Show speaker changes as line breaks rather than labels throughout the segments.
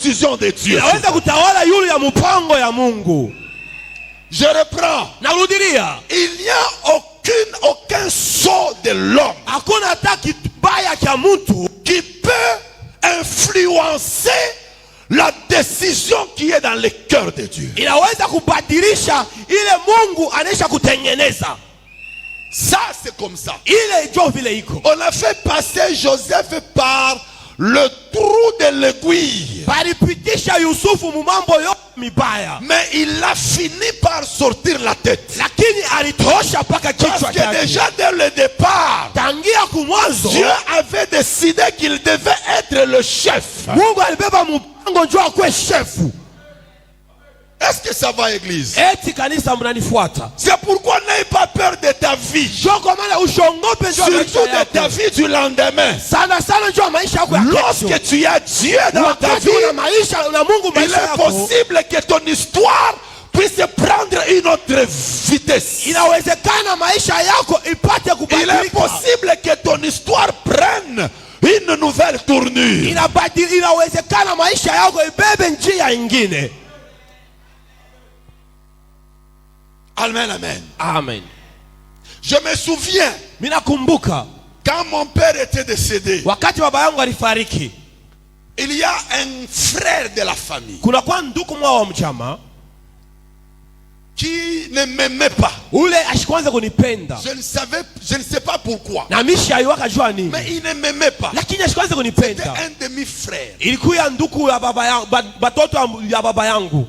décision de Dieu.
inaweza kutawala yule ya mpango ya Mungu.
Je reprends.
Narudilia.
Il n'y a aucun sceau de l'homme
Hakuna hata kibaya cha mtu
qui peut influencer la décision qui est dans le cœur de Dieu.
inaweza kubadilisha ile Mungu anesha kutengeneza.
Ça c'est comme ça.
Ile jo vile iko.
On a fait passer Joseph par le trou de l'aiguille.
Balipitisha Yusufu mumambo yote mibaya.
Mais il a fini par sortir la tête.
Lakini alitosha paka kichwa
Parce que
chake.
déjà dès le départ,
Tangia kumwanzo
Dieu avait décidé qu'il devait être le chef.
Mungu alibeba mpango njoo akwe shefu.
Est-ce que ça va, église?
Eti kanisa mnanifuata.
C'est pourquoi n'aie pas peur de ta vie.
Joko maana ushongope njoo maisha
Surtout de ta
yako.
vie du lendemain.
Sana sana njoo maisha yako ya kesho.
Lorsque tu as Dieu dans ta vie,
Wakati una maisha una Mungu
il
maisha
est
yako.
possible que ton histoire puisse prendre une autre vitesse.
Inawezekana maisha yako ipate
Il est
kubadilika.
possible que ton histoire prenne une nouvelle tournure.
Inawezekana maisha yako ibebe njia nyingine.
Amen, amen.
Amen.
Je me souviens,
Minakumbuka
quand mon père était décédé,
wakati baba yangu alifariki,
il y a un frère de la famille
kuna kwa ndugu mwa wa mchama
qui ne m'aimait pas.
ule ashikwanza kunipenda.
Je ne sais pas pourquoi.
Na misha iwaka jua nini.
Mais il ne m'aimait pas.
Lakini ashikwanza
C'était
kunipenda.
un demi-frère.
Ilikuwa ndugu ya baba yangu, batoto ya baba yangu.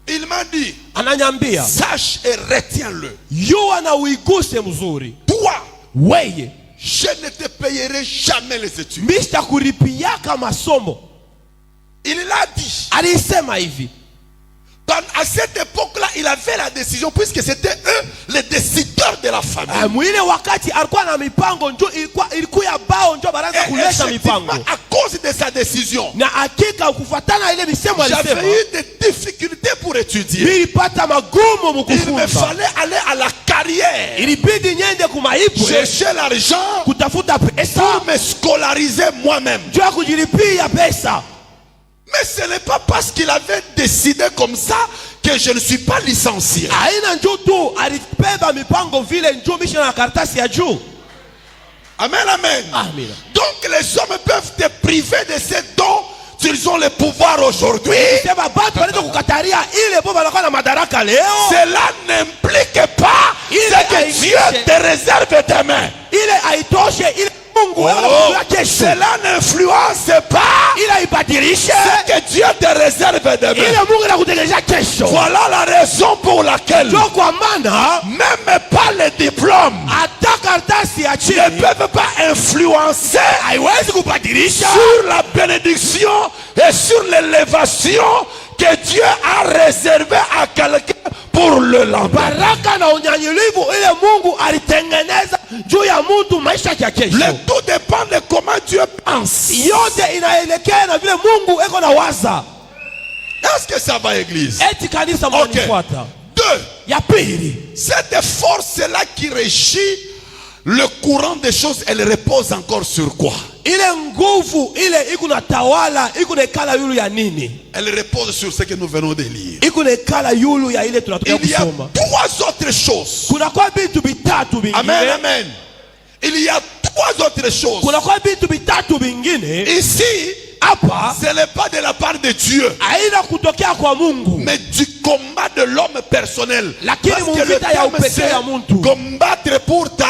Il m'a dit,
Ananyambia,
sache et retiens-le.
yua na uiguse mzuri.
Toi,
Weye,
je ne te payerai jamais les études.
mista kuripiaka masomo.
Il l'a dit.
Alisema hivi.
À cette époque-là, il avait la décision, puisque c'était eux les décideurs de la famille.
Mwile wakati alikuwa na mipango njo ilikuwa bao njo baraza
Et
kuleta
effectivement,
mipango.
à cause de sa décision,
Na hakika kufuatana ile misemo alisema.
j'avais eu des difficultés pour étudier.
Nilipata magumu
Il me
mkufunza.
fallait aller à la carrière,
Ilibidi niende kumaibwe
chercher l'argent
kutafuta pesa
pour me scolariser moi-même.
njo ya kujilipia pesa.
Mais ce n'est pas parce qu'il avait décidé comme ça que je ne suis pas licencié.
Aina njo tu alibeba mipango vile njo misha na karatasi ya juu.
Amen, amen.
Amina.
Donc les hommes peuvent te priver de ces dons s'ils ont le pouvoir aujourd'hui.
Sema batu wanaweza kukataria ile boba anakuwa na madaraka leo.
Cela n'implique pas ce que Dieu te réserve demain.
Ile haitoshe ile Mungu
Oh,
ya kesho.
cela n'influence pas
Ile ibadilishe
ce que Dieu te réserve demain.
ile Mungu anakutengenezea kesho.
Voilà la raison pour laquelle
Ndio kwa maana
même pas les diplômes
hata karatasi ya
ne
chini
peuvent pas influencer
haiwezi kubadilisha
sur la bénédiction et sur l'élévation que Dieu a réservé à quelqu'un pour le lendemain.
baraka na unyanyilivu ile Mungu alitengeneza juu ya mtu maisha ya kesho.
Le tout dépend de comment Dieu pense.
Yote inaelekea na vile Mungu eko na waza.
Est-ce que ça va, église?
Eti kanisa
Ok.
mnifuata.
Deux,
Ya pili,
cette force-là qui régit le courant des choses, elle repose encore sur quoi?
ile nguvu ile iko na tawala, iko na kala yulu ya nini?
Elle repose sur ce que nous venons de lire.
Iko na kala yulu ya ile tunatoka
Il y a
kusoma.
trois autres choses.
Kuna kwa vitu vitatu vingine.
Amen, amen. Il y a trois autres choses.
Kuna kwa vitu vitatu vingine.
Ici,
Hapa
ce n'est pas de la part de Dieu,
haina kutokea kwa Mungu.
mais du combat de l'homme personnel.
Lakini
Parce que le
muvita ya
terme
upekee
c'est
ya mtu.
combattre pour ta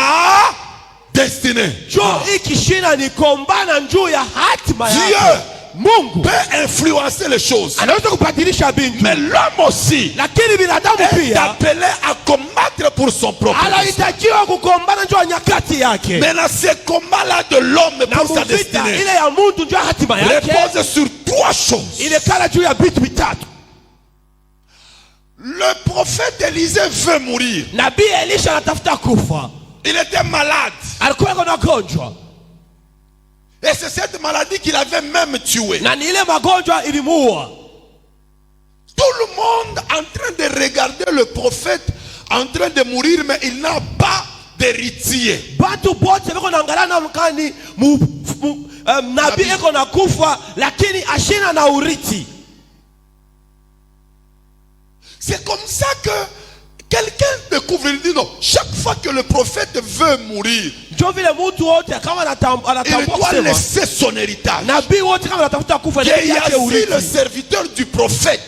destinée.
Jo hiki shina ni kombana njuu ya hatima
Dieu
yako. Mungu
peut influencer les choses,
anaweza kubadilisha bintu.
mais l'homme aussi
Lakini binadamu
est
pia
appelé à combattre pour son propre destin.
anahitajiwa kukombana njuu ya nyakati yake.
Mais dans ce combat-là de l'homme
Na
pour sa
muvita
destinée,
ile ya mtu njuu ya hatima yake
repose sur trois choses.
ile kala juu ya vitu vitatu.
Le prophète Élisée veut mourir.
Nabii Elisha anatafuta kufa.
Il était malade.
Alikuwa na gonjwa.
Et c'est cette maladie qu'il avait même tué.
Na ni ile magonjwa ilimuua.
Tout le monde en train de regarder le prophète en train de mourir, mais il n'a pas d'héritier.
Batu bote beko naangalia na mkani nabii eko na kufa lakini ashina na urithi.
C'est comme ça que quelqu'un découvre, il dit non, chaque fois que le prophète veut mourir, il doit laisser son héritage. Géasi, le serviteur du prophète,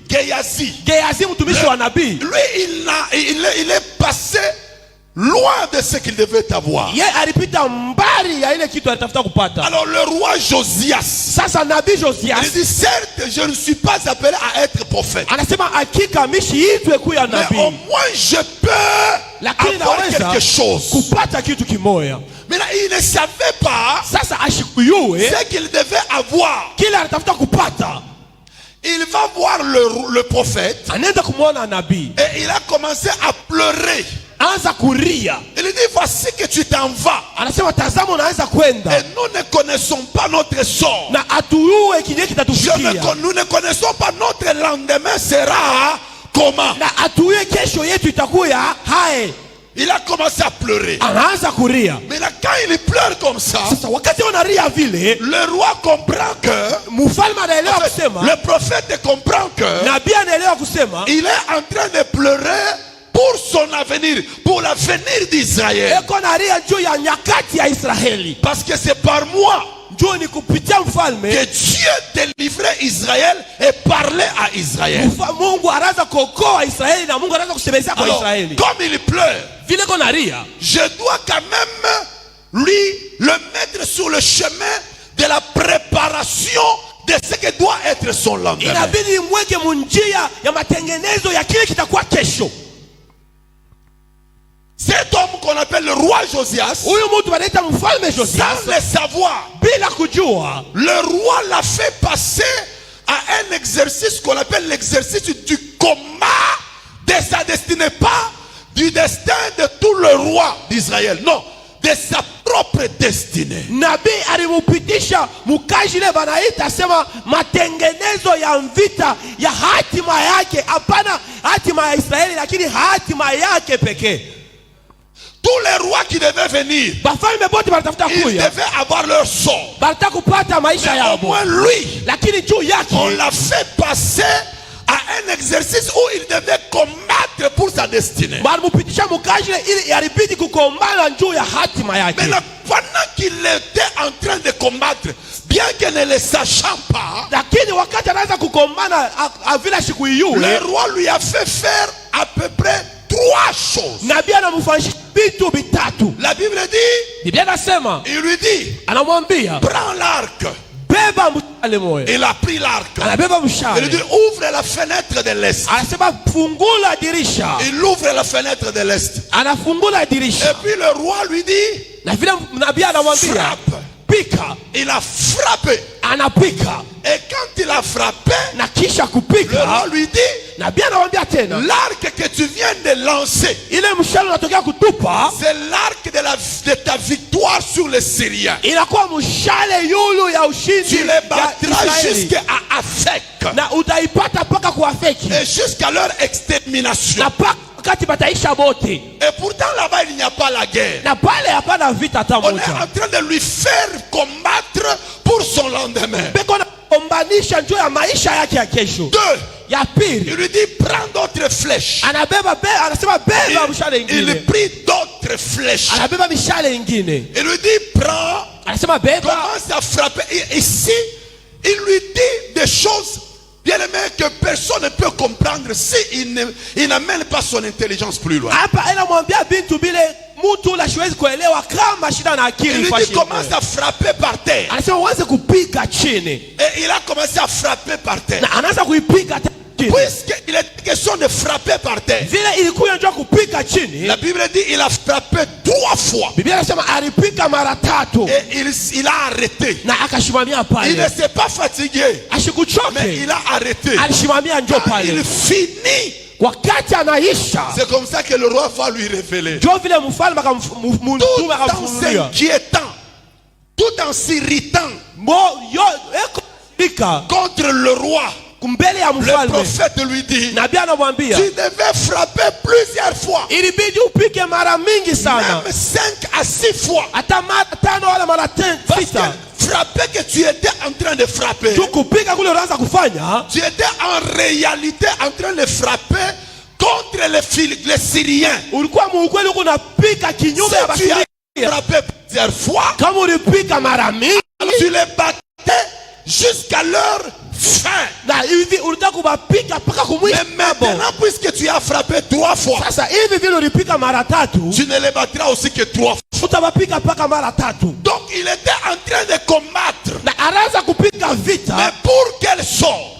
Géasi, lui il est passé loin de ce qu'il devait avoir. Alors le roi Josias, il dit certes je ne suis pas appelé à être prophète, mais au moins je peux avoir quelque chose. Mais là il ne savait pas ce qu'il devait avoir. Il va voir le prophète et il a commencé à pleurer. Il dit voici que tu t'en vas et nous ne connaissons pas notre sort. Nous ne connaissons pas notre lendemain sera comment. Il a commencé à pleurer. Mais là, quand il pleure comme ça, le roi comprend que, le prophète comprend que il est en train de pleurer pour son avenir, pour l'avenir d'Israël. Parce que c'est par moi que Dieu délivrait Israël et parlait à Israël. Alors, comme il pleure, je dois quand même le mettre sur le chemin de la préparation de ce que doit être son lendemain. Cet homme qu'on appelle le roi Josias, sans le savoir, le roi l'a fait passer à un exercice qu'on appelle l'exercice du combat de sa destinée, pas du destin de tout le roi d'Israël, non, de sa propre destinée.
Nabii alimupitisha mukajile banaita sema matengenezo ya mvita ya hatima yake, hapana hatima ya Israeli lakini hatima yake pekee.
Tous les rois qui devaient venir, ils devaient avoir leur sort. Mais au moins lui, on l'a fait passer à un exercice où il devait combattre pour sa destinée. Maintenant, pendant qu'il était en train de combattre, bien que ne le sachant pas, le roi lui a fait faire à peu près 3 choses. La Bible dit, il lui dit, prends l'arc. Il a pris l'arc. Il lui dit, ouvre la fenêtre de l'est. Il ouvre la fenêtre de l'est. Et puis le roi lui dit, frappe. Il a frappé. Et quand il a frappé, le roi lui dit, l'arc que tu viens de lancer, c'est l'arc de ta victoire sur les Syriens. Tu les battras jusqu'à Afek et jusqu'à leur extermination. Et pourtant là-bas il n'y a pas la guerre. On est en train de lui faire combattre pour son lendemain. 2. Il lui dit prends d'autres flèches. Il prit d'autres flèches. Il lui dit prends, commence à frapper. Et ici il lui dit des choses bien aimé que personne ne peut comprendre si il n'amène pas son intelligence plus loin. Il lui dit commence à frapper par terre. Et il a commencé à frapper par terre. Puisqu'il est question de frapper par terre, la Bible dit il a frappé 3 fois. Et il a arrêté. Il ne s'est pas fatigué, mais il a arrêté. Il finit. C'est comme ça que le roi va lui révéler. Tout en s'inquiétant, tout en s'irritant contre le roi, le prophète lui dit, tu devais frapper plusieurs fois, même 5 à 6 fois. Parce que frapper que tu étais en train de frapper,
tu kupiga kule unaanza kufanya,
tu étais en réalité en train de frapper contre les Syriens.
ulikuwa muukweli uko unapiga kinyume ya
Si tu
Basiria.
as frappé plusieurs fois,
Kama ulipiga mara mingi
tu les battais jusqu'à leur fin.
na hivi ulitaka kubapiga mpaka
Mais
kumwisho.
maintenant, puisque tu as frappé 3 fois,
Sasa hivi vile ulipiga mara tatu,
tu ne les battras aussi que 3 fois.
utabapiga mpaka mara tatu.
Donc il était en train de combattre.
Na anaanza kupiga
Mais
vita
pour quel sort?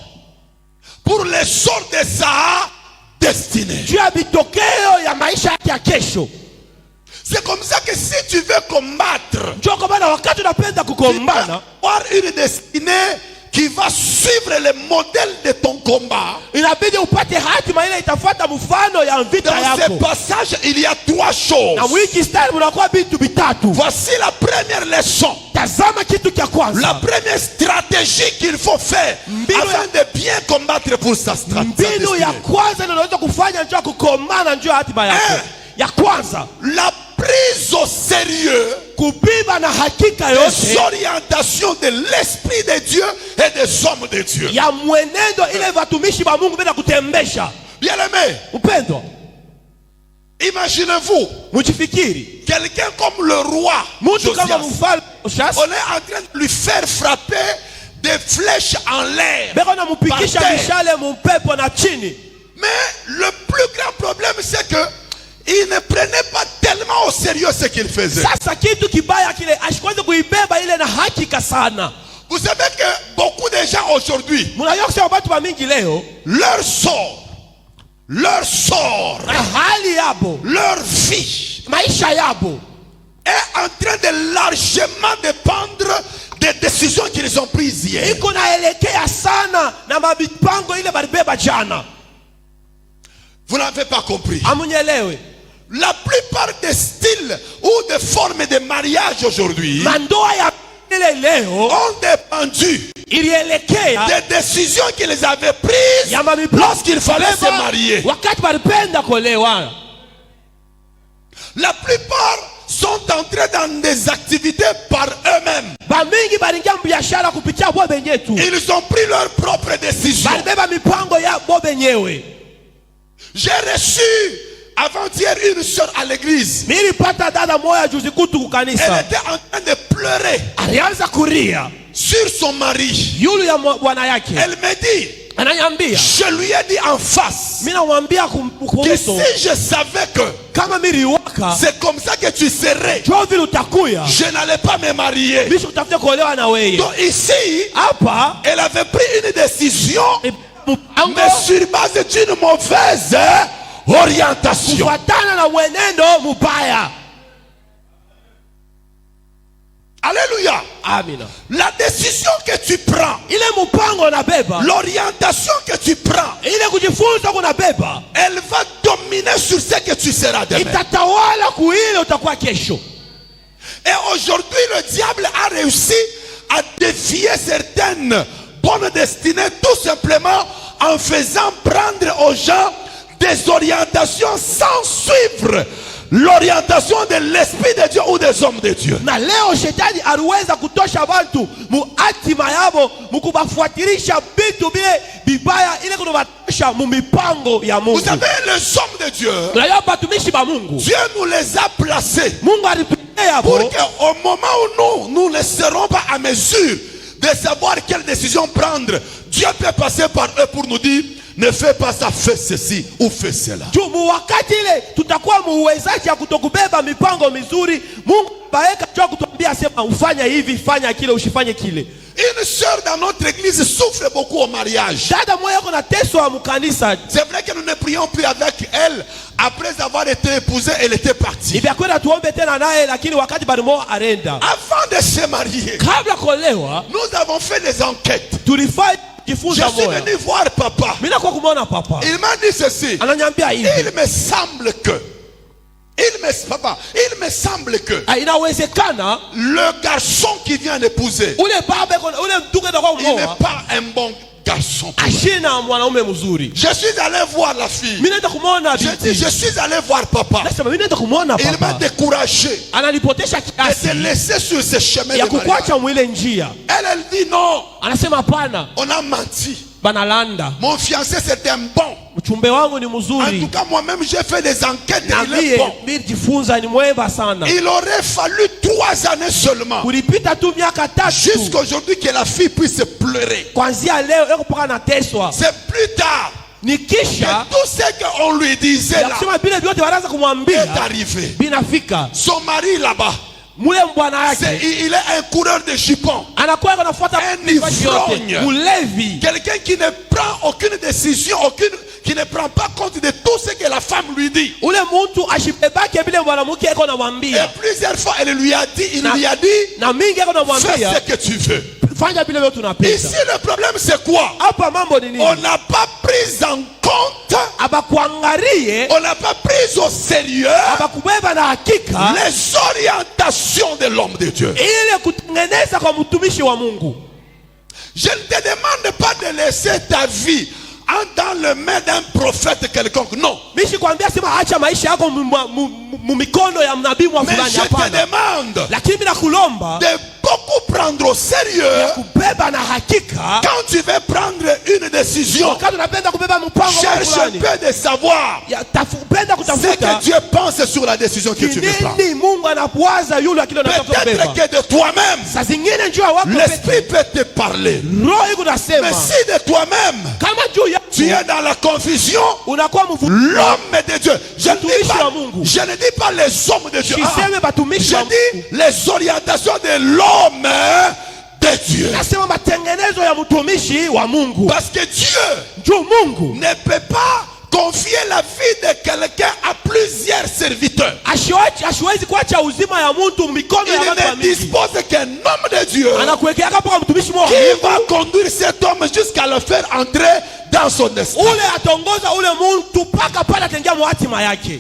Pour les sorts de sa destinée.
juu ya vitokeo ya maisha yake ya kesho.
C'est comme ça que si tu veux combattre,
Njoo kwa maana wakati unapenda
tu
kukombana,
dois avoir une destinée qui va suivre le modèle de ton combat.
inabidi upate hatima ile itafuata mfano ya vita
Dans ce
yako.
passage, il y a 3 choses.
Na wiki style mnakuwa vitu vitatu.
Voici la première leçon.
Tazama kitu cha
La
kwanza.
première stratégie qu'il faut faire afin de bien combattre pour sa stratégie.
Mbinu ya kwanza ile unaweza kufanya njoo kukombana njoo hatima yako. Ya kwanza,
La prise au sérieux
kubiba na hakika
des
yote
orientations de l'Esprit de Dieu et des hommes de Dieu.
ya mwenendo ile watumishi wa Mungu bila kutembesha.
Bien-aimés,
Upendo,
imaginez-vous
mjifikiri
quelqu'un comme le roi
mtu kama
Josias.
mfalme Josias,
On est en train de lui faire frapper des flèches en l'air.
beko na mpikisha
Par terre.
mishale mpepo na chini.
Mais le plus grand problème, c'est que il ne prenait pas tellement au sérieux ce qu'il faisait.
Sasa kitu kibaya kile ashikwaze kuibeba ile na hakika sana.
Vous savez que beaucoup de gens aujourd'hui,
Mnajua kusema watu wa mingi leo
leur sort,
na hali yabo,
leur vie
maisha yabo
est en train de largement dépendre des décisions qu'ils ont prises hier.
iko naelekea sana na mipango ile balibeba jana.
Vous n'avez pas compris.
Amunyelewe.
La plupart des styles ou des formes de mariage aujourd'hui
Mandoa ya ile leo
ont dépendu
ilielekea
des décisions qu'ils avaient prises
ya mipango
lorsqu'il fallait se marier.
wakati balipenda kuolewa.
La plupart sont entrés dans des activités par eux-mêmes.
Bamingi balingia biashara kupitia bo benyetu.
Ils ont pris leurs propres décisions.
Balibeba mipango ya bo benyewe.
J'ai reçu avant-hier une soeur à l'église.
Nilipata dada moja juzi kutu
Elle
kukanisa.
était en train de pleurer
Alianza kulia
sur son mari.
yule ya bwana yake.
Elle me dit,
Ananiambia,
je lui ai dit en face
mimi namwambia
que
kumso
si je savais que
kama miliwaka
c'est comme ça que tu serais,
jo vile utakuya
je n'allais pas me marier.
bisho utafute kuolewa na wewe.
Donc ici,
Hapa
elle avait pris une décision,
mpango
mais sur base d'une mauvaise orientation.
kufuatana na mwenendo mubaya.
Alléluia.
Amina.
La décision que tu prends,
Ile mpango unabeba,
l'orientation que tu prends,
ile kujifunza kunabeba,
elle va dominer sur ce que tu seras demain.
itatawala kuile utakuwa kesho.
Et aujourd'hui, le diable a réussi à défier certaines bonnes destinées tout simplement en faisant prendre aux gens des orientations sans suivre l'orientation de l'Esprit de Dieu ou des hommes de Dieu.
Na leo shetani aliweza kutosha watu muatima yabo mukubafuatilisha vitu bile bibaya ile kubatosha mu mipango ya Mungu.
Vous savez, les hommes de Dieu,
Na leo batumishi ba Mungu,
Dieu nous les a placés
Mungu alipitia
pour
hapo
qu'au moment où nous ne serons pas à mesure de savoir quelle décision prendre, Dieu peut passer par eux pour nous dire, ne fais pas ça, fais ceci ou fais cela.
juu mu wakati ile tutakuwa muwezaji ya kutokubeba mipango mizuri. Mungu baeka jua kutuambia sema ufanya hivi, fanya kile, usifanye kile.
Une sœur dans notre église souffre beaucoup au mariage.
Dada moya kuna teso wa mkanisa.
C'est vrai que nous ne prions plus avec elle. Après avoir été épousée, elle était partie.
Ni vya kwenda tuombe tena naye, lakini wakati barimo arenda.
Avant de se marier,
Kabla kuolewa
nous avons fait des enquêtes.
tulifanya
Je
jifunza
suis
moya.
venu voir papa.
Mimi nakuwa kumwona papa.
Il m'a dit ceci.
Ananiambia hivi.
Il me semble que, il me semble que
Inawezekana
le garçon qui vient d'épouser,
ule baba ule mtuke ndio
il n'est
kwa
pas un bon garçon.
ashina mwanaume mzuri.
Je suis allé voir la fille.
Mimi naenda kumuona
Je
binti.
dis, je suis allé voir papa.
Nasema mimi naenda kumuona
Il m'a
papa.
découragé
Ananipotesha
de te
kiasi
laisser sur ce chemin
ya
de mariage.
kukwacha mwile njia.
Elle dit non.
Anasema hapana,
On a menti.
banalanda.
Mon fiancé c'est un bon.
Mchumbe wangu ni
En tout
mzuri.
cas, moi-même, j'ai fait des enquêtes.
Na
Il est bon.
mimi jifunza ni mwema sana.
Il aurait fallu 3 années seulement.
Kulipita tu miaka 3
Jusqu'à aujourd'hui que la fille puisse pleurer.
kwanzia leo eko paka nateswa.
C'est plus tard
Ni
que
kisha
tout ce qu'on lui disait
ya
là
kusema vile vyote wanaanza
est
kumwambia
arrivé.
binafika.
Son mari là-bas,
Mule mbwana
c'est-
yake
il est un coureur de jupons.
anakuwa anafuata
Un
vipaji yote.
ivrogne.
Mulevi.
Quelqu'un qui ne prend aucune décision, qui ne prend pas compte de tout ce que la femme lui dit.
Ule muntu ashibebake vile mwanamke eko
Et
namwambia.
plusieurs fois, elle lui a dit, il lui a dit,
Na mingi eko
fais
namwambia
ce que tu veux.
fanya vile vyote unapenda.
Ici, le problème, c'est quoi?
Hapa mambo ni
On
nini?
n'a pas pris en compte,
Abakuangalie,
on n'a pas pris au sérieux
abakubeba na hakika
les orientations de l'homme de Dieu.
ile kutengeneza kwa mtumishi wa Mungu.
Je ne te demande pas de laisser ta vie dans le main d'un prophète quelconque. Non.
Mishi kwambia sema acha maisha yako mumikono ya nabii mwa
Mais
fulani,
je te
hapana.
demande
Lakini mimi nakulomba
de beaucoup prendre au sérieux
kubeba na hakika.
quand tu veux prendre une décision.
Wakati unapenda kubeba mpango wa
Cherche un
fulani,
peu de savoir
penda
ce
kutafuta
que Dieu pense sur la décision que tu veux prendre.
nini Mungu anakuwaza yule akili unatafuta
Peut-être
kubeba.
que de toi-même,
Saa zingine njoo wako
l'esprit peut te parler.
roho iko nasema
Mais si de toi-même,
kama juu ya
tu es dans la confusion,
unakuwa mvuto.
l'homme de Dieu, je
Mtumishi wa Mungu.
ne dis pas les hommes de Dieu.
Siseme batumishi wa
Je dis les orientations de l'homme de Dieu.
nasema matengenezo ya mtumishi wa Mungu.
Parce que Dieu
Juu Mungu
ne peut pas confier la vie de quelqu'un à plusieurs serviteurs.
ashiwezi kuacha uzima ya mtu mikono ya watu wa
Il ne
mingi.
dispose qu'un homme de Dieu
Anakuwekea mpaka mtumishi mmoja
qui va conduire cet homme jusqu'à le faire entrer dans son destin.
ule atongoza ule mtu mpaka pale ataingia mwatima yake.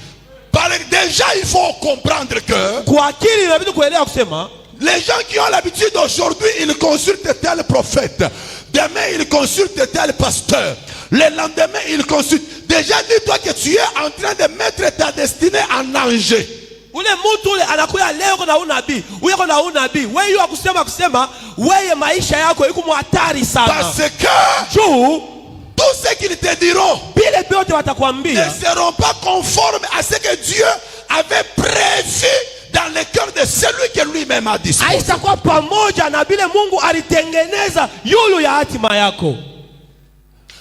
Déjà, il faut comprendre que
Kwa akili inabidi kuelewa kusema
les gens qui ont l'habitude aujourd'hui, ils consultent tel prophète. Demain, ils consultent tel pasteur. Le lendemain, ils consultent. Déjà, dis-toi que tu es en train de mettre ta destinée en danger.
ule mtu ule anakuya leo kuna unabii, uko na unabii. Wewe yua kusema wewe maisha yako iko hatari sana.
Parce que
Juu
tout ce qu'ils te diront
bile vyote
ne
watakwambia
seront pas conformes à ce que Dieu avait prévu dans le cœur de celui que lui-même a disposé.
haitakuwa pamoja na bile Mungu alitengeneza yulu ya hatima yako.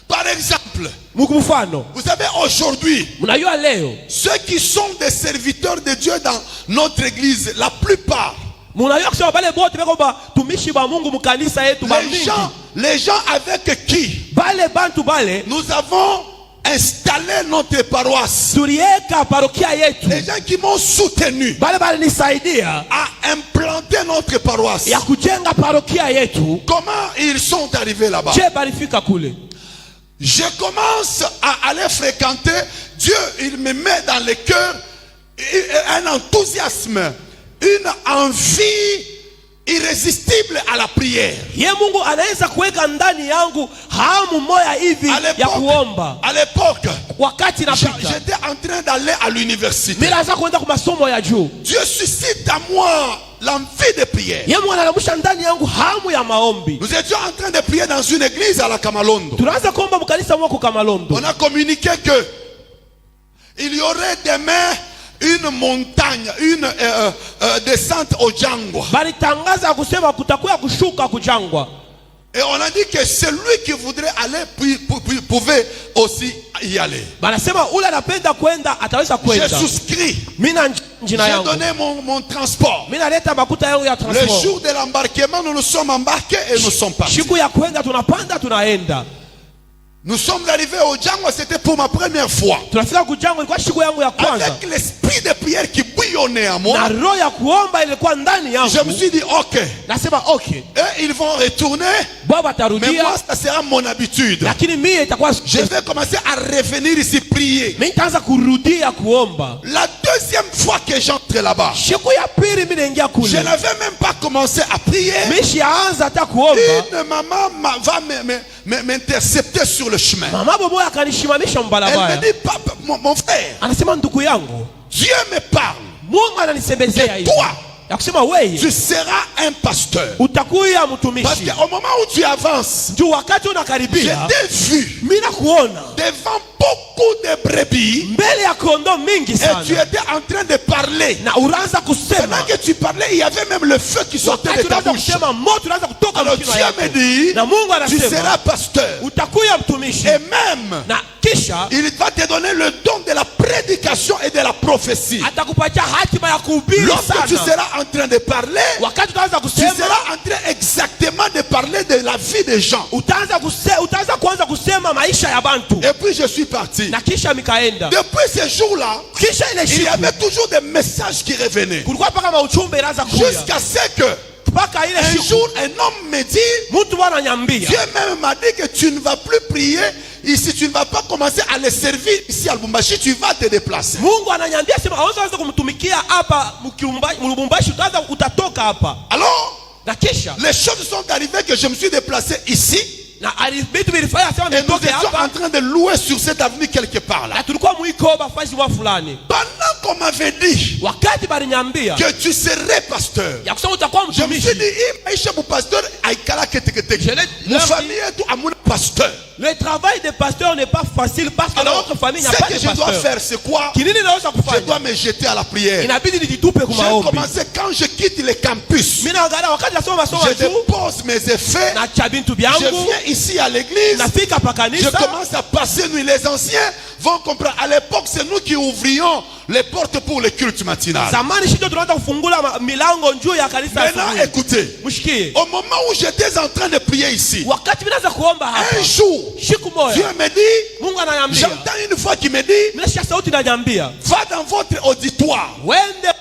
Par exemple,
Mfano,
vous savez, aujourd'hui,
mnajua leo
ceux qui sont des serviteurs de Dieu dans notre église, la plupart,
mnajua kusema bale bote beko ba tumishi ba Mungu mkanisa yetu ba mingi.
les gens avec qui
Bale bantu bale
nous avons installé notre paroisse,
tulieka parokia yetu.
les gens qui m'ont soutenu
Bale bale nisaidia
à implanter notre paroisse,
ya kujenga parokia yetu.
comment ils sont arrivés là-bas?
Je balifika kule.
Je commence à aller fréquenter. Dieu, il me met dans le cœur un enthousiasme, une envie irrésistible à la prière.
Ye Mungu anaweza kuweka ndani yangu hamu moya hivi ya kuomba.
À l'époque,
Wakati napita
j'étais en train d'aller à l'université.
mimi naanza kwenda kwa masomo ya juu.
Dieu suscite à moi l'envie de prière.
Ye Mungu analamusha ndani yangu hamu ya maombi.
Nous étions en train de prier dans une église à la Kamalondo.
Tunaanza kuomba mkanisa mwako Kamalondo.
On a communiqué que il y aurait demain une montagne, une descente au Jangwa.
Balitangaza kusema kutakuwa kushuka kujangwa.
Et on a dit que celui qui voudrait aller pouvait aussi y aller.
Banasema ule anapenda kwenda ataweza kwenda.
J'ai souscrit.
Mina njina
J'ai
yangu.
donné mon transport.
Mina leta makuta yangu ya
Le
transport.
jour de l'embarquement, nous nous sommes embarqués et nous sommes partis.
Siku ya kwenda tunapanda tunaenda.
Nous sommes arrivés au Django, c'était pour ma première fois.
Tunafika kujangwa ilikuwa siku yangu ya kwanza.
Avec l'esprit de prière qui bouille bouillonné en
na
moi.
roho ya kuomba ilikuwa ndani
Je me
yangu.
suis dit, ok,
Nasema okay,
et ils vont retourner,
baba
mais
tarudia,
moi ça sera mon habitude.
lakini mimi itakuwa
Je vais commencer à revenir ici prier.
mimi nitaanza kurudia kuomba.
La deuxième fois que j'entre là-bas,
Siku ya pili mimi naingia
je
kule,
n'avais même pas commencé à prier.
mimi sianza hata kuomba.
Une maman va m'intercepter sur le chemin.
Mama bobo akanishimamisha
Elle me
mbalabala,
dit, papa, mon frère,
anasema ndugu yangu,
Dieu me parle.
Mungu ananisemezea hivi
Toi,
ya kusema wewe
tu seras un pasteur.
utakuya
Parce
mtumishi.
qu'au moment où tu avances,
Juu wakati
je
unakaribia
t'ai vu
mimi nakuona
devant beaucoup de brebis
mbele ya kondoo mingi
et tu
sana,
étais en train de parler.
na unaanza
Pendant
kusema.
que tu parlais, il y avait même le feu qui sortait de
Wakati
ta
unaanza
bouche.
kusema moto unaanza kutoka
Alors
mkinywa
Dieu
yako,
me dit,
na Mungu
tu seras
anasema
pasteur.
utakuya mtumishi,
Et même,
na kisha
il va te donner le don de la prédication et de la prophétie.
atakupatia hatima ya kuhubiri
Lorsque tu
sana.
seras en train de parler,
Wakati utaanza
tu
kusema,
seras en train exactement de parler de la vie des gens.
utaanza kuanza kusema maisha ya bantu.
Et puis je suis parti.
Na kisha mikaenda,
Depuis ces jours-là,
kisha ile
il y
siku
avait toujours des messages qui revenaient.
kulikuwa paka mauchumbe inaanza kuja,
Jusqu'à ce que
mpaka ile
un
siku
jour un homme me dit,
mtu bwana nyambia,
Dieu même m'a dit que tu ne vas plus prier ici, tu ne vas pas commencer à les servir ici à Lubumbashi, tu vas te déplacer.
Mungu ananyambia sema hauwezi kumtumikia hapa Lubumbashi, utatoka hapa.
Alors,
Na kisha
les choses sont arrivées que je me suis déplacé ici
na vitu vilifanya sema
et nous
nitoke
étions en
hapa,
train de louer sur cette avenue quelque part là.
na tulikuwa mwikoba fasi wa fulani.
Pendant qu'on m'avait dit
Wakati balinyambia
que tu serais pasteur,
ya kusema utakuwa
je me suis
mtumishi,
dit, Maisha mon pasteur, Aikala Ketekete.
Je l'ai
Mon
leur
famille est tout à mon pasteur.
le travail de pasteur n'est pas facile parce que dans
Alors,
notre famille il n'y a
ce
pas
que
de
je dois
pasteur.
faire, c'est quoi?
Kinini naweza
Je
kufanya?
dois me jeter à la prière.
Inabidi nijitupe kwa
J'ai
maombi.
commencé quand je quitte les campus.
Mimi naangalia wakati nasoma masomo
Je
ya juu
dépose mes effets.
na cha bintu
Je
vyangu,
viens ici à l'église.
nafika pa
Je
kanisa,
commence à passer nuit. Les anciens vont comprendre. À l'époque, c'est nous qui ouvrions les portes pour le culte matinal.
zamani shito tunaanza kufungula milango njuu ya kanisa
Maintenant,
asubuhi.
écoutez.
Mshikie,
Au moment où j'étais en train de prier ici,
wakati mimi naanza kuomba hapa,
un jour,
siku moja
Dieu me dit,
Mungu ananiambia,
j'entends une voix qui me dit,
mimi nasikia sauti inaniambia,
va dans votre auditoire,
wende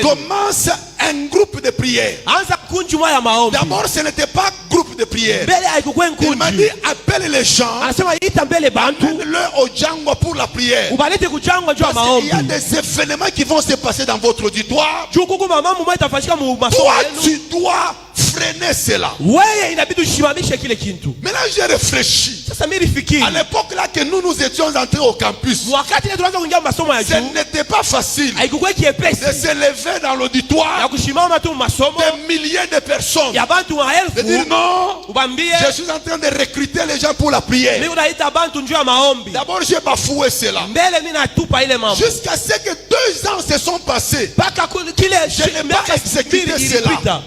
commence un groupe de prière.
anza kunji moja ya maombi.
D'abord, ce n'était pas groupe de prière.
Mbele haikukuwa
Il m'a dit,
nkunji,
appelle les gens,
anasema ita mbele bantu
amène-le au Django pour la prière.
ubalete kujangwa juu ya
Parce qu'il y a
maombi.
des événements qui vont se passer dans votre auditoire.
Juu kuku mama mmoja itafanyika mu masomo
Toi,
yenu.
tu dois freiner cela.
Wewe inabidi usimamishe kile kintu.
Maintenant, j'ai réfléchi.
Sasa mimi nifikiri
À l'époque là que nous étions entrés au campus,
wakati ile tunaanza kuingia masomo ya
ce
juu
n'était pas facile
haikukuwa
de
kiepesi
se lever dans
ya
l'auditoire
kushimama tu masomo
des milliers de personnes.
ya bantu
De dire
maelfu
non,
ubambie
je suis en train de recruter les gens pour la prière.
mimi unaita bantu njuu ya maombi.
D'abord, j'ai bafoué cela.
Mbele mimi natupa ile mambo
Jusqu'à ce que 2 ans se sont passés.
mpaka kile
Je n'ai pas
miaka
exécuté
mbili
cela.
ilipita,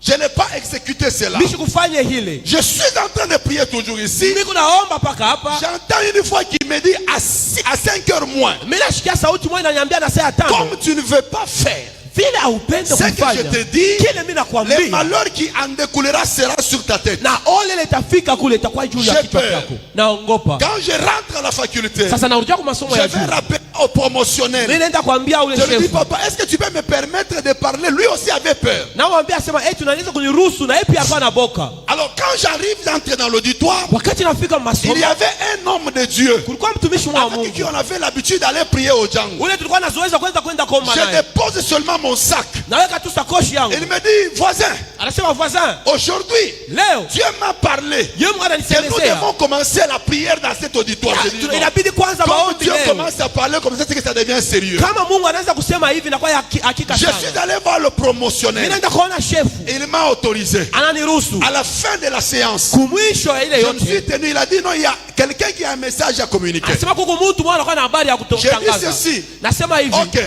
Je n'ai pas exécuté cela.
mimi sikufanya hile.
Je suis en train de prier toujours ici.
Mimi kunaomba mpaka hapa,
J'entends une voix qui me dit à 5 heures moins,
mimi nashikia sauti moja inaniambia na saa tano,
comme tu ne veux pas faire
vile haupende
ce que je
kufanya
te dis,
kile mimi
le
nakwambia,
malheur qui en découlera sera sur ta tête.
na ole litafika kule itakuwa juu ya
J'ai
kichwa
peur.
chako. Naongopa.
Quand je rentre à la faculté,
Sasa narudia kwa masomo
je
ya
vais
juu,
rappeler au promotionnel.
mimi naenda kuambia ule
Je lui dis,
chef,
papa, est-ce que tu peux me permettre de parler? Lui aussi avait peur.
na mwambia sema tunaweza kuniruhusu, na yeye pia alikuwa na boka.
Alors quand j'arrive d'entrer dans l'auditoire,
Wakati nafika
il
masomo
y avait un homme de Dieu
kulikuwa mtumishi wa
avec qui
Mungu
on avait l'habitude d'aller prier au Django.
ule tulikuwa nazoeza kwenda kuomba
Je
naye,
dépose seulement mon sac.
naweka tu sakoshi yangu,
Il me dit, voisin,
anasema voisin,
aujourd'hui,
leo
Dieu m'a parlé
yeye Mungu
que nous
ananisemezea
devons commencer la prière dans cet auditoire. Je dis non.
inabidi kwanza
Quand
maombi
Dieu
leo.
commence à parler comme ça, c'est que ça devient sérieux.
Kama Mungu anaweza kusema hivi na kwa hakika
Je
sana.
suis allé voir le
Mimi
promotionnel.
naenda kuona chef,
Il m'a autorisé.
ananiruhusu
À la fin de la séance,
kumwisho ya ile
je me suis
yote,
tenu. Il a dit non, il y a quelqu'un qui a un message à communiquer.
anasema kuku mtu mwana kwa na habari ya
J'ai dit
kutangaza.
ceci.
Nasema hivi,
Ok.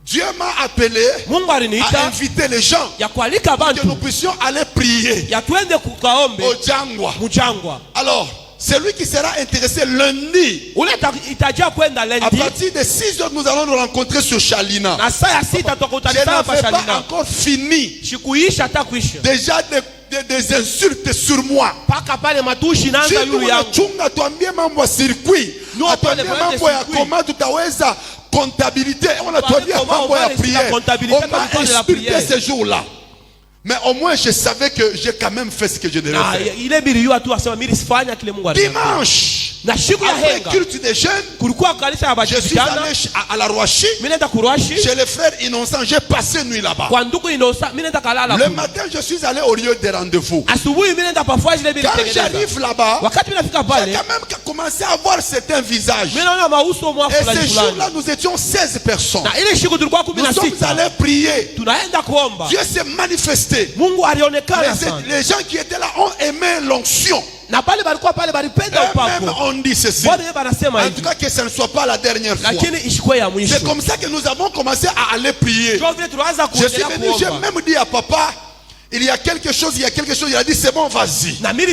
Dieu m'a appelé
Mungu
à
aliniita
inviter les gens
ya kualika
que nous
bantu
puissions aller prier
ya twende kukaombe
au Djangwa.
mjangwa.
Alors, celui qui sera intéressé lundi,
Ule itajia kwenda
à
lendi
partir de 6 heures, nous allons nous rencontrer sur Chalina.
na saa ya sita
Je
tukakutana hapa
n'avais pas
Shalina.
encore fini.
Sikuisha hata kuisha
Déjà des insultes sur moi.
mpaka pale matushi naanza
Chini
yulu yangu.
unachunga tuambie mambo ya circuit.
No,
Atuambie
pale
mambo ya
circuit.
koma tutaweza comptabilité. On a traduit à la prière. On m'a insulté ce jour-là. Mais au moins je savais que j'ai quand même fait ce que je devais faire. Dimanche, après culte des jeunes, je suis allé à la Rouachi, chez les frères innocents. J'ai passé nuit là-bas. Le matin, je suis allé au lieu des rendez-vous. Quand j'arrive là-bas, j'ai quand même commencé à voir certains visages. Et ce jour-là, nous étions 16 personnes. Nous sommes allés prier. Dieu s'est manifesté. Les gens qui étaient là ont aimé l'onction. Même on dit ceci. En tout cas que ce ne soit pas la dernière fois. C'est comme ça que nous avons commencé à aller prier. Je suis venu, j'ai même dit à papa, il y a quelque chose, il a dit c'est bon, vas-y. Maintenant,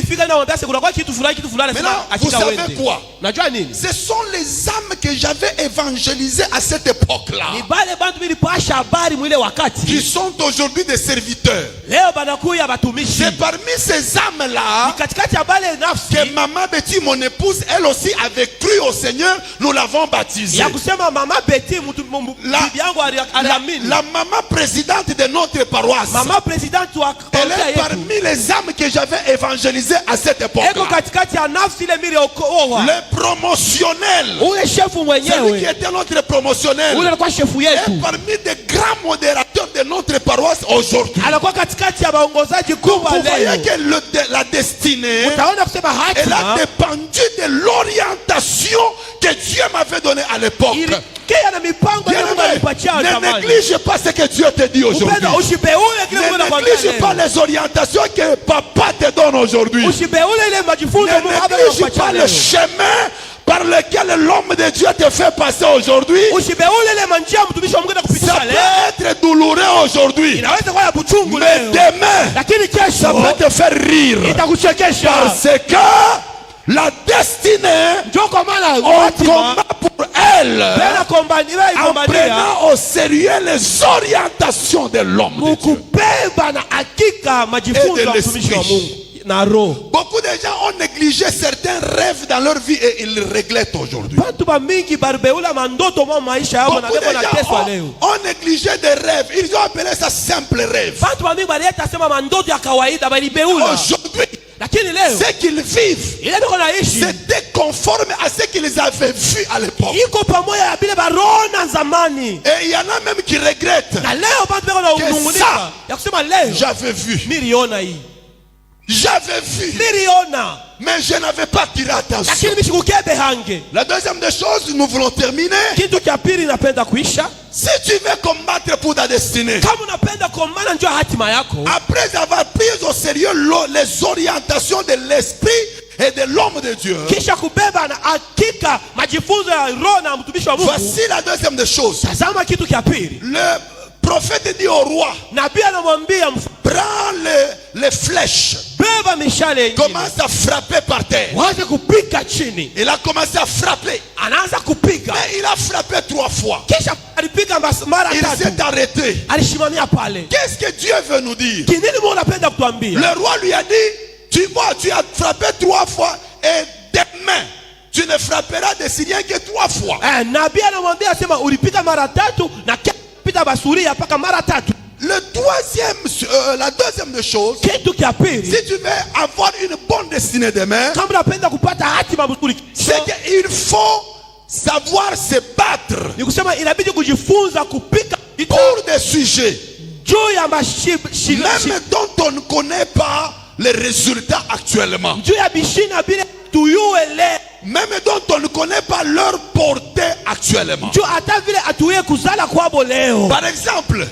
vous savez quoi? Ce sont les âmes que j'avais évangélisées à cette époque-là, qui sont aujourd'hui des serviteurs. C'est parmi ces âmes-là que maman Betty, mon épouse, elle aussi avait cru au Seigneur. Nous l'avons baptisée. La maman présidente de notre paroisse, elle est parmi les âmes que j'avais évangélisées à cette époque. Le promotionnel, celui qui était notre promotionnel, est parmi des grands modérateurs de notre paroisse aujourd'hui. Vous voyez que la destinée, elle a dépendu de l'orientation que Dieu m'avait donnée à l'époque. Ne néglige pas ce que Dieu te dit aujourd'hui. Ne néglige pas les orientations que papa te donne aujourd'hui. Ne néglige pas le chemin par lequel l'homme de Dieu te fait passer aujourd'hui. Ça peut être douloureux aujourd'hui, mais demain ça peut te faire rire, parce que la destinée, on combat pour elle en prenant au sérieux les orientations de l'homme de Dieu et de l'esprit. Beaucoup de gens ont négligé certains rêves dans leur vie et ils les regrettent aujourd'hui. Beaucoup de gens ont négligé des rêves. Ils ont appelé ça simple rêve. Aujourd'hui, ce qu'ils vivent, c'était conforme à ce qu'ils avaient vu à l'époque. Et il y en a même qui regrettent que ça, j'avais vu. J'avais vu, mais je n'avais pas tiré attention. La deuxième des choses, nous voulons terminer. Si tu veux combattre pour ta destinée, après avoir pris au sérieux les orientations de l'esprit et de l'homme de Dieu, voici la deuxième des choses. Le prophète dit au roi, prends les flèches, commence à frapper par terre. Il a commencé à frapper, mais il a frappé 3 fois. Il s'est arrêté. Qu'est-ce que Dieu veut nous dire? Le roi lui a dit, tu vois, tu as frappé 3 fois et demain tu ne frapperas des Syriens que 3 fois. La deuxième des choses, si tu veux avoir une bonne destinée demain, c'est qu'il faut savoir se battre pour des sujets même dont on ne connaît pas les résultats actuellement, même dont on ne connaît pas leur portée actuellement. Par exemple,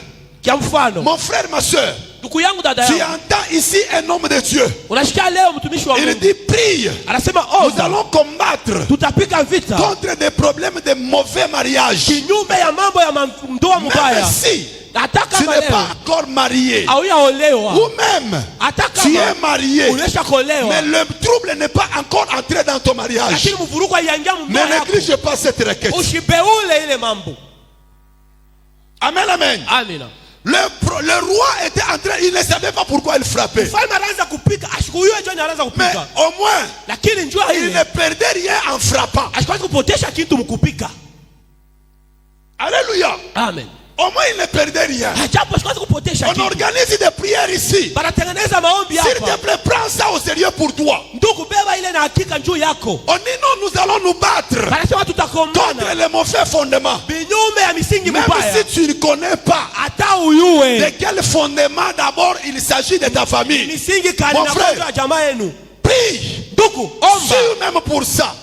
mon frère, ma soeur, tu entends ici un homme de Dieu, il dit prie, nous allons combattre contre des problèmes de mauvais mariage. Même si tu n'es pas encore marié, ou même tu es marié, mais le trouble n'est pas encore entré dans ton mariage, ne néglige pas cette requête. Amen, amen. Le roi était en train, il ne savait pas pourquoi il frappait, mais au moins il ne perdait rien en frappant. Alléluia.
Amen.
Au moins il ne perdait rien.
Japo siwezi kupotesha
On
kitu.
organise des prières ici.
Banatengeneza maombi
S'il te
hapa.
plaît, prends ça au sérieux pour toi.
Ndugu, beba ile na hakika njoo yako.
On dit non, nous allons nous battre
Banasema
contre
tutakombana
les mauvais fondements.
binyume ya misingi
Même
mibaya.
si tu ne connais pas
Hata uyue
de quel fondement d'abord il s'agit de ta famille.
misingi kali
Mon
na
frère.
mambo ya jamaa yenu.
Prie.
Ndugu, omba.
Sur même pour ça.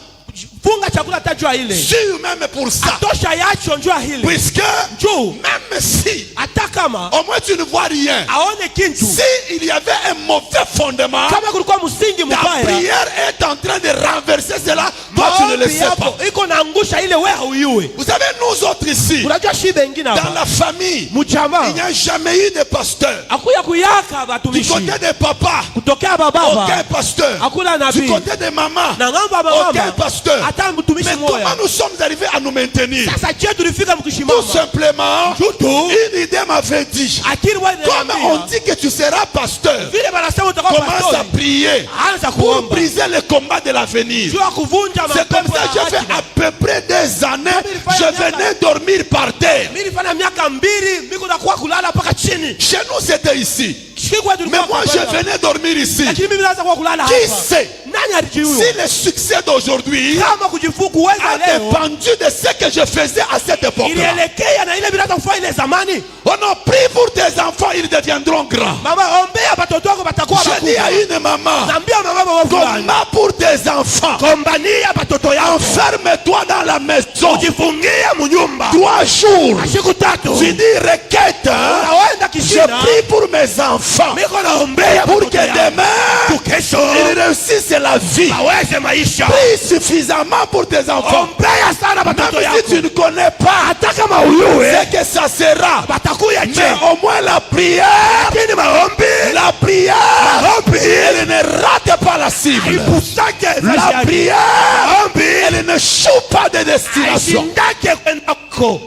Funga chakula tajua ile.
Sur même pour ça.
Atosha yacho njoo hili.
Puisque
Njoo.
même si
Hata kama
au moins tu ne vois rien.
aone kintu.
Si il y avait un mauvais fondement,
Kama kulikuwa msingi
ta
mbaya.
prière est en train de renverser cela. Toi tu ne le
Maombi
sais pas.
yako iko naangusha ile wewe huyue.
Vous savez, nous autres ici,
Unajua shibe ingine
dans
hapa.
la famille,
Mchama.
il n'y a jamais eu de pasteur.
Akuya kuyaka
Du
batumishi.
côté des papas,
Kutokea
aucun
baba.
pasteur.
Hakuna
Du
nabii.
côté des mamans,
Na ngamba
aucun
mama.
pasteur.
Hata mtumishi
Mais
mmoja.
comment nous sommes arrivés à nous maintenir?
Sasa je tulifika
Tout
mkishimama.
simplement,
Jutu.
une idée m'avait dit,
Akili wewe
comme on dit que tu seras pasteur,
vile banasema utakuwa
commence à
pastori.
prier
Anza
pour
kuomba.
briser le combat de l'avenir.
Jua kuvunja
C'est comme
mapepo
ça
ya
que j'ai fait
hatima.
à peu près des années. Je venais dormir par terre.
Mimi nilifanya miaka 2 miko nakuwa kulala mpaka chini.
Chez nous, c'était ici.
Shikwa
Mais
tulikuwa
moi, je venais dormir ici.
Lakini mimi naanza kuwa kulala
Qui
hapa.
sait
Nani alijiua?
si le succès d'aujourd'hui
Kama kujifuku weza
a
leo.
dépendu de ce que je faisais à cette époque-là.
Ilielekea na ile bila kufanya ile zamani.
On a pris pour tes enfants, ils deviendront grands.
Mama ombea watoto wako batakuwa
Je dis à
bakubwa.
une maman,
Naambia mama wao fulani.
combat pour tes enfants.
Kombania batoto yako.
Enferme-toi dans la maison.
Ujifungie munyumba.
3 jours.
Siku 3.
Tu dis requête. Hein?
Unaenda
Je
kishina.
prie pour mes enfants.
Miko naombea
Pour
batoto
que
yako.
demain,
Kesho.
ils réussissent la vie.
Aweze maisha.
Prie suffisamment pour tes enfants.
Ombea sana batoto
Même
yako.
si tu ne connais pas,
Hata kama uyue.
c'est que ça sera.
Batakuya
Mais
je.
au moins la prière,
Lakini maombi.
la prière, elle ne rate pas la cible.
Ipusake
La prière, elle ne choue pas de destination.
Aishindake kwenda ko.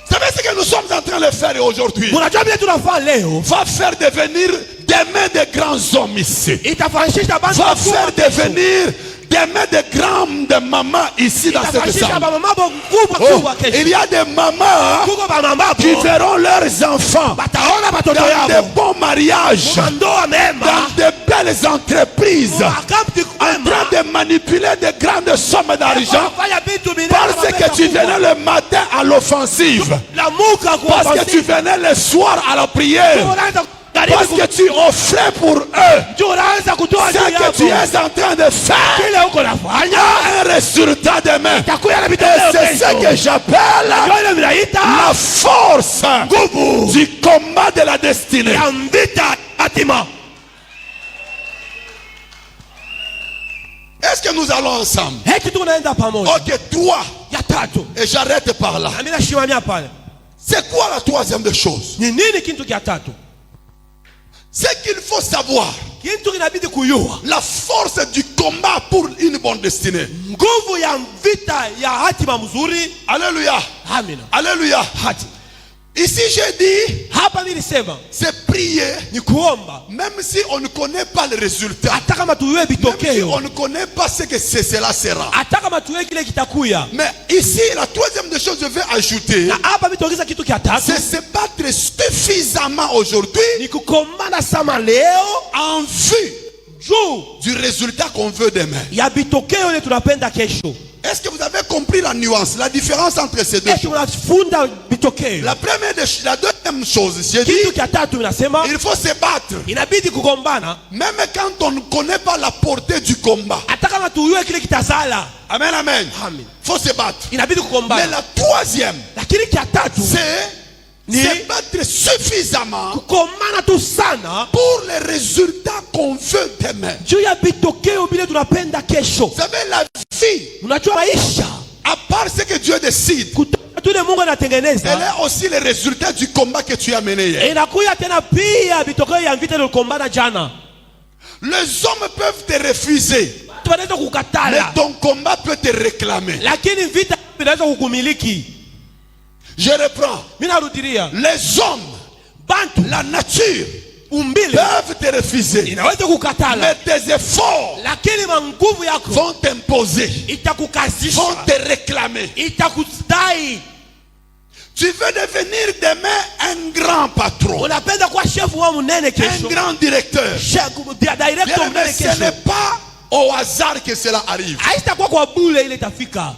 Vous savez ce que nous sommes en train de faire aujourd'hui?
Unajua vile tunafanya leo?
Va faire devenir demain de grands hommes ici.
Itafanyisha bantu
Va faire devenir demain de grandes mamans ici dans cette
Itafanyisha
salle.
mama kubwa
Oh,
kubwa kesho.
il y a des mamans
Kuko ba mama
qui verront leurs enfants
bataona batoto
dans de
yao.
bons mariages,
Ndoa mema.
dans de belles entreprises,
Akamti
en train de manipuler de grandes sommes d'argent
Fanya vitu binafsi.
parce que tu venais le matin à l'offensive,
la muka kwa
parce que tu venais le soir à la prière, parce que tu offrais pour eux.
unaanza kutoa
Ce que tu es en train de faire
kile uko nafanya
a un résultat demain.
itakuwa na
Et
vitendo
c'est ce que j'appelle
Ndio vinaita
la force
nguvu
du combat de la destinée.
ya vita hatima.
Est-ce que nous allons ensemble?
Heki tunaenda pamoja.
Ok, 3.
Ya tatu.
Et j'arrête par là.
Na mimi nashimamia pale.
C'est quoi la troisième des choses?
Ni nini kitu kia tatu?
C'est qu'il faut savoir
Kitu kinabidi kuyua.
la force du combat pour une bonne destinée.
Nguvu ya vita ya hatima mzuri.
Alléluia.
Amina.
Alléluia.
Hati.
Ici j'ai dit,
Hapa nilisema
c'est prier,
ni kuomba.
même si on ne connaît pas le résultat.
Hata kama tuwe
Même si
bitokeo.
on ne connaît pas ce que cela sera.
Hata kama tuwe kile kitakuya.
Mais ici, la troisième des choses que je vais ajouter,
Na hapa mitogeza kitu kia tatu.
c'est se battre suffisamment aujourd'hui
Ni kukomana sama leo
en vue
juu
du résultat qu'on veut demain.
ya bitokeo ile tunapenda kesho.
Est-ce que vous avez compris la nuance, la différence entre ces deux
Kesho
choses?
unafunda bitokeo.
La deuxième chose, j'ai dit,
Kitu kia tatu inasema
il faut se battre.
inabidi kugombana
Même quand on ne connaît pas la portée du combat.
hata kama tuyue kile kitazala.
Amen, amen.
Amen.
Il faut se battre.
Inabidi
Mais
kugombana.
la troisième,
Lakini kia tatu
c'est
Ni-
se battre suffisamment
kukomana tu sana
pour les résultats qu'on veut demain.
juu ya bitokeo bile tunapenda kesho.
Vous savez, la vie,
Unajua maisha
à part ce que Dieu décide,
kutoka tule Mungu
elle
anatengeneza
est aussi le résultat du combat que tu as mené hier.
inakuya tena pia bitokeo ya vita tulikombana jana.
Les hommes peuvent te refuser,
Tunaweza
mais
kukatala
ton combat peut te réclamer.
lakini vita vinaweza kukumiliki.
Je reprends.
Mimi narudilia
Les hommes,
bantu
la nature
umbile
peuvent te refuser.
inaweza kukatala,
Mais tes efforts
lakini manguvu yako
vont t'imposer,
itakukazisha,
vont te réclamer.
itakudai.
Tu veux devenir demain un grand patron,
Unapenda kuwa chef wa munene
un
kesho,
grand directeur.
director
Bien, mais
munene
ce
kesho.
n'est pas au hasard que cela arrive.
Haitakuwa kwa bure ile itafika.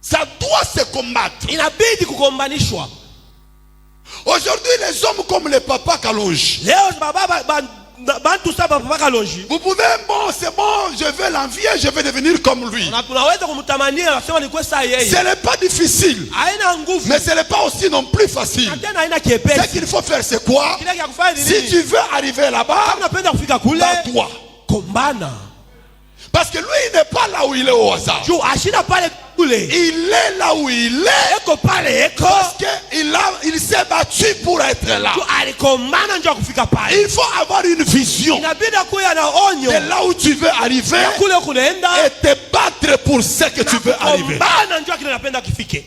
Ça doit se combattre.
Inabidi kukombanishwa.
Aujourd'hui, les hommes comme le papa Kalonji,
Leo baba bantu saba papa Kalonji,
vous pouvez, bon, c'est bon, je vais l'envier, je vais devenir comme lui.
unaweza kumtamania, nasema ni kwa saa yeye.
Ce n'est pas difficile,
Haina nguvu,
mais ce n'est pas aussi non plus facile.
tena haina
Ce
kiepesi.
qu'il faut faire, c'est quoi?
Kile kia kufanya ni
Si
nini?
tu veux arriver là-bas,
Kama unapenda kufika kule,
bats-toi.
kombana.
Parce que lui, il n'est pas là où il est au hasard.
Juu ashina pale kule.
Il est là où il est
Eko pale eko.
parce qu'il s'est battu pour être là.
Juu alikombana njoo kufika pale.
Il faut avoir une vision
Inabidi kuya na onyo.
de là où tu veux arriver
Kule kunaenda.
et te battre pour ce que tu veux arriver.
Kombana njoo kile napenda kifike.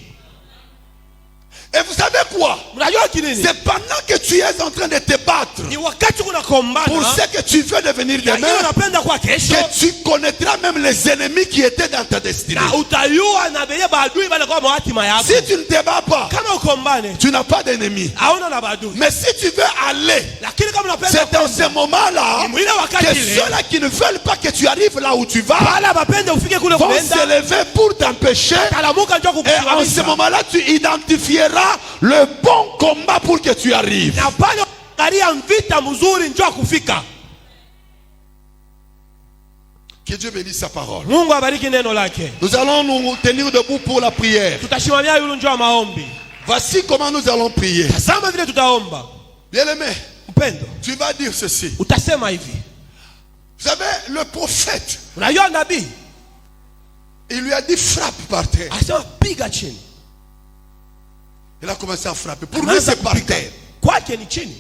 Et vous savez quoi?
Unajua kinini?
C'est pendant que tu es en train de te battre
Ni wakati kuna kombana.
pour ce que tu veux devenir
Lakini
demain
unapenda kwa kesho.
que tu connaîtras même les ennemis qui étaient dans ta destinée.
Na utayua na benye badui bale kwa hatima yako.
Si tu ne te bats pas,
Kama ukombane,
tu n'as pas d'ennemis.
hauna na badui.
Mais si tu veux aller,
Lakini kama unapenda
c'est dans ce moment-là
Mwile wakati
que
ile.
ceux-là qui ne veulent pas que tu arrives là où tu vas
Bala bapende ufike kule
vont
kuenda.
se lever pour t'empêcher.
Talamuka njoo
Et en ce
kukusimamisha.
moment-là, tu identifieras le bon combat pour que tu arrives.
Na pale angalia vita mzuri njoo kufika.
Que Dieu bénisse sa parole.
Mungu abariki neno lake.
Nous allons nous tenir debout pour la prière.
Tutashimamia yule njoo maombi.
Voici comment nous allons prier.
Tazama vile tutaomba.
Bien-aimé,
Mpendo,
tu vas dire ceci.
utasema hivi.
Vous savez, le prophète,
Unajua nabii
il lui a dit frappe par terre.
asema piga chini.
Il a commencé à frapper. Pour lui, c'est par terre.
Kwake ni chini.